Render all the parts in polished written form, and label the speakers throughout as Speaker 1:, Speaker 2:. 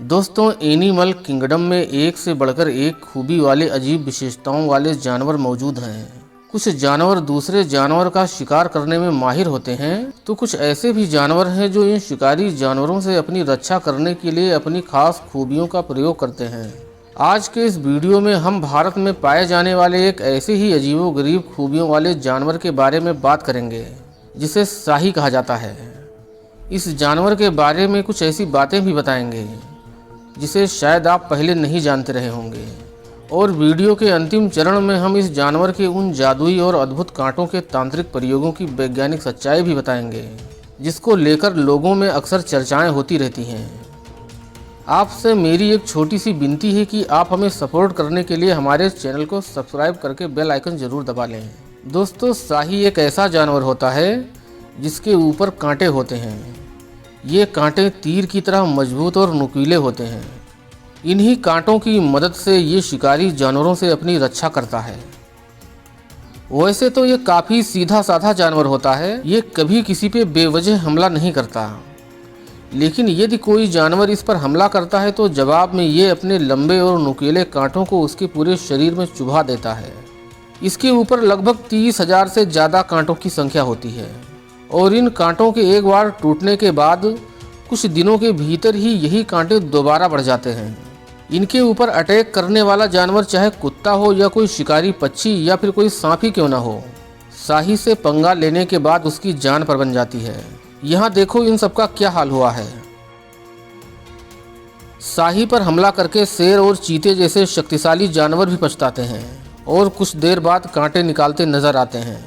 Speaker 1: दोस्तों, animal kingdom में एक से बढ़कर एक खूबी वाले अजीब विशेषताओं वाले जानवर मौजूद हैं। कुछ जानवर दूसरे जानवर का शिकार करने में माहिर होते हैं, तो कुछ ऐसे भी जानवर हैं जो इन शिकारी जानवरों से अपनी रक्षा करने के लिए अपनी खास खूबियों का प्रयोग करते हैं। आज के इस वीडियो में हम भारत में पाए जाने वाले एक ऐसे ही अजीबोगरीब खूबियों वाले जानवर के बारे में बात करेंगे, जिसे शाही कहा जाता है। इस जानवर के बारे में कुछ ऐसी बातें भी बताएंगे जिसे शायद आप पहले नहीं जानते रहे होंगे, और वीडियो के अंतिम चरण में हम इस जानवर के उन जादुई और अद्भुत कांटों के तांत्रिक प्रयोगों की वैज्ञानिक सच्चाई भी बताएंगे, जिसको लेकर लोगों में अक्सर चर्चाएं होती रहती हैं। आपसे मेरी एक छोटी सी विनती है कि आप हमें सपोर्ट करने के लिए हमारे चैनल को सब्सक्राइब करके बेल आइकन जरूर दबा लें। दोस्तों, शाही एक ऐसा जानवर होता है जिसके ऊपर कांटे होते हैं। ये कांटे तीर की तरह मजबूत और नुकीले होते हैं। इन्हीं कांटों की मदद से ये शिकारी जानवरों से अपनी रक्षा करता है। वैसे तो ये काफ़ी सीधा साधा जानवर होता है, ये कभी किसी पे बेवजह हमला नहीं करता, लेकिन यदि कोई जानवर इस पर हमला करता है तो जवाब में ये अपने लंबे और नुकीले कांटों को उसके पूरे शरीर में चुभा देता है। इसके ऊपर लगभग 30,000 से ज़्यादा कांटों की संख्या होती है, और इन कांटों के एक बार टूटने के बाद कुछ दिनों के भीतर ही यही कांटे दोबारा बढ़ जाते हैं। इनके ऊपर अटैक करने वाला जानवर चाहे कुत्ता हो या कोई शिकारी पक्षी या फिर कोई सांप ही क्यों ना हो, शाही से पंगा लेने के बाद उसकी जान पर बन जाती है। यहाँ देखो इन सबका क्या हाल हुआ है। शाही पर हमला करके शेर और चीते जैसे शक्तिशाली जानवर भी पछताते हैं और कुछ देर बाद कांटे निकालते नजर आते हैं।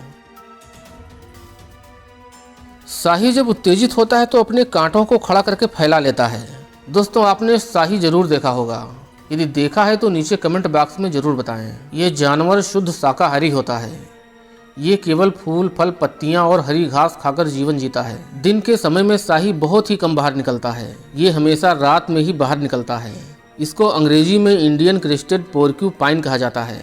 Speaker 1: शाही जब उत्तेजित होता है तो अपने कांटों को खड़ा करके फैला लेता है। दोस्तों, आपने शाही जरूर देखा होगा। यदि देखा है तो नीचे कमेंट बॉक्स में जरूर बताएं। ये जानवर शुद्ध शाकाहारी होता है। ये केवल फूल, फल, पत्तियां और हरी घास खाकर जीवन जीता है। दिन के समय में शाही बहुत ही कम बाहर निकलता है। ये हमेशा रात में ही बाहर निकलता है। इसको अंग्रेजी में इंडियन क्रेस्टेड पोर्क्यूपाइन कहा जाता है।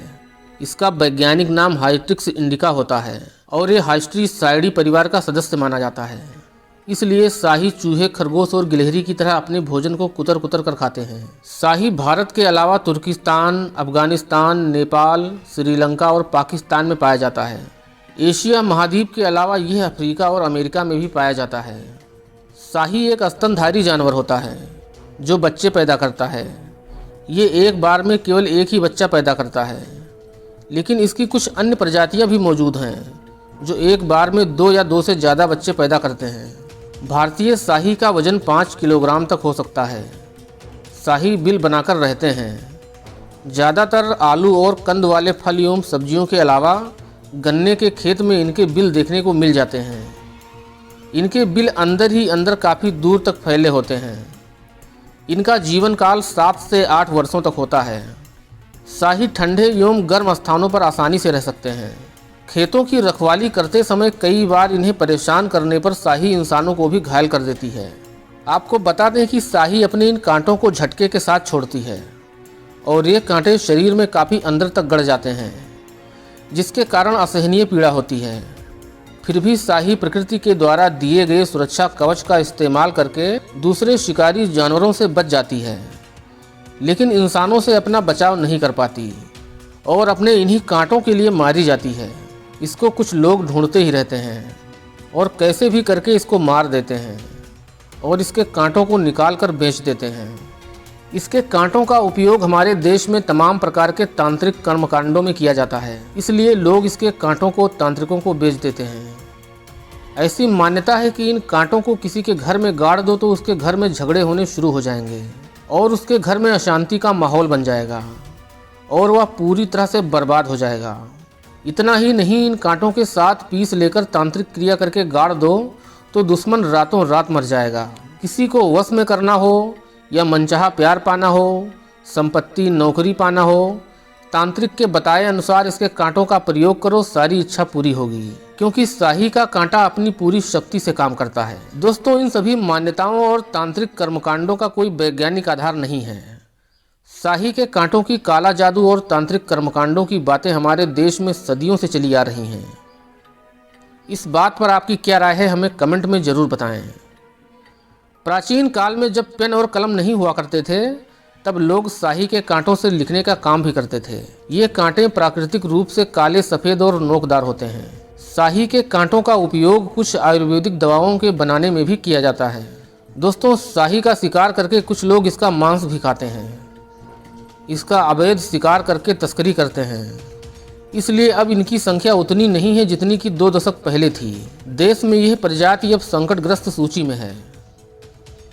Speaker 1: इसका वैज्ञानिक नाम हाइस्ट्रिक्स इंडिका होता है और ये हाइस्ट्रीसाइडी परिवार का सदस्य माना जाता है। इसलिए शाही चूहे, खरगोश और गिलहरी की तरह अपने भोजन को कुतर कुतर कर खाते हैं। शाही भारत के अलावा तुर्किस्तान, अफगानिस्तान, नेपाल, श्रीलंका और पाकिस्तान में पाया जाता है। एशिया महाद्वीप के अलावा यह अफ्रीका और अमेरिका में भी पाया जाता है। शाही एक स्तनधारी जानवर होता है जो बच्चे पैदा करता है। ये एक बार में केवल एक ही बच्चा पैदा करता है, लेकिन इसकी कुछ अन्य प्रजातियां भी मौजूद हैं जो एक बार में 2 या 2 से ज़्यादा बच्चे पैदा करते हैं। भारतीय शाही का वजन 5 किलोग्राम तक हो सकता है। शाही बिल बनाकर रहते हैं। ज़्यादातर आलू और कंद वाले फल एवं सब्जियों के अलावा गन्ने के खेत में इनके बिल देखने को मिल जाते हैं। इनके बिल अंदर ही अंदर काफ़ी दूर तक फैले होते हैं। इनका जीवन काल 7 से 8 वर्षों तक होता है। शाही ठंडे एवं गर्म स्थानों पर आसानी से रह सकते हैं। खेतों की रखवाली करते समय कई बार इन्हें परेशान करने पर शाही इंसानों को भी घायल कर देती है। आपको बता दें कि शाही अपने इन कांटों को झटके के साथ छोड़ती है और ये कांटे शरीर में काफ़ी अंदर तक गड़ जाते हैं, जिसके कारण असहनीय पीड़ा होती है। फिर भी शाही प्रकृति के द्वारा दिए गए सुरक्षा कवच का इस्तेमाल करके दूसरे शिकारी जानवरों से बच जाती है, लेकिन इंसानों से अपना बचाव नहीं कर पाती और अपने इन्हीं कांटों के लिए मारी जाती है। इसको कुछ लोग ढूंढते ही रहते हैं और कैसे भी करके इसको मार देते हैं और इसके कांटों को निकाल कर बेच देते हैं। इसके कांटों का उपयोग हमारे देश में तमाम प्रकार के तांत्रिक कर्मकांडों में किया जाता है, इसलिए लोग इसके कांटों को तांत्रिकों को बेच देते हैं। ऐसी मान्यता है कि इन कांटों को किसी के घर में गाड़ दो तो उसके घर में झगड़े होने शुरू हो जाएंगे और उसके घर में अशांति का माहौल बन जाएगा और वह पूरी तरह से बर्बाद हो जाएगा। इतना ही नहीं, इन कांटों के साथ पीस लेकर तांत्रिक क्रिया करके गाड़ दो तो दुश्मन रातों रात मर जाएगा। किसी को वश में करना हो या मनचाहा प्यार पाना हो, संपत्ति, नौकरी पाना हो, तांत्रिक के बताए अनुसार इसके कांटों का प्रयोग करो, सारी इच्छा पूरी होगी, क्योंकि शाही का कांटा अपनी पूरी शक्ति से काम करता है। दोस्तों, इन सभी मान्यताओं और तांत्रिक कर्मकांडों का कोई वैज्ञानिक आधार नहीं है। शाही के कांटों की काला जादू और तांत्रिक कर्मकांडों की बातें हमारे देश में सदियों से चली आ रही हैं। इस बात पर आपकी क्या राय है, हमें कमेंट में ज़रूर बताएं। प्राचीन काल में जब पेन और कलम नहीं हुआ करते थे, तब लोग शाही के कांटों से लिखने का काम भी करते थे। ये कांटे प्राकृतिक रूप से काले, सफ़ेद और नोकदार होते हैं। शाही के कांटों का उपयोग कुछ आयुर्वेदिक दवाओं के बनाने में भी किया जाता है। दोस्तों, शाही का शिकार करके कुछ लोग इसका मांस भी खाते हैं। इसका अवैध शिकार करके तस्करी करते हैं, इसलिए अब इनकी संख्या उतनी नहीं है जितनी कि 2 दशक पहले थी। देश में यह प्रजाति अब संकटग्रस्त सूची में है,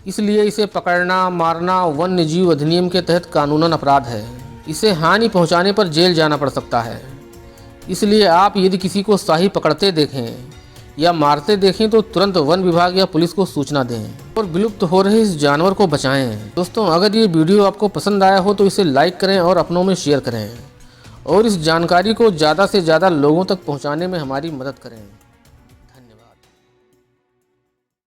Speaker 1: इसलिए इसे पकड़ना, मारना वन्य जीव अधिनियम के तहत कानूनन अपराध है। इसे हानि पहुंचाने पर जेल जाना पड़ सकता है। इसलिए आप यदि किसी को शाही पकड़ते देखें या मारते देखें तो तुरंत वन विभाग या पुलिस को सूचना दें और विलुप्त हो रहे इस जानवर को बचाएं। दोस्तों, अगर ये वीडियो आपको पसंद आया हो तो इसे लाइक करें और अपनों में शेयर करें और इस जानकारी को ज़्यादा से ज़्यादा लोगों तक पहुंचाने में हमारी मदद करें।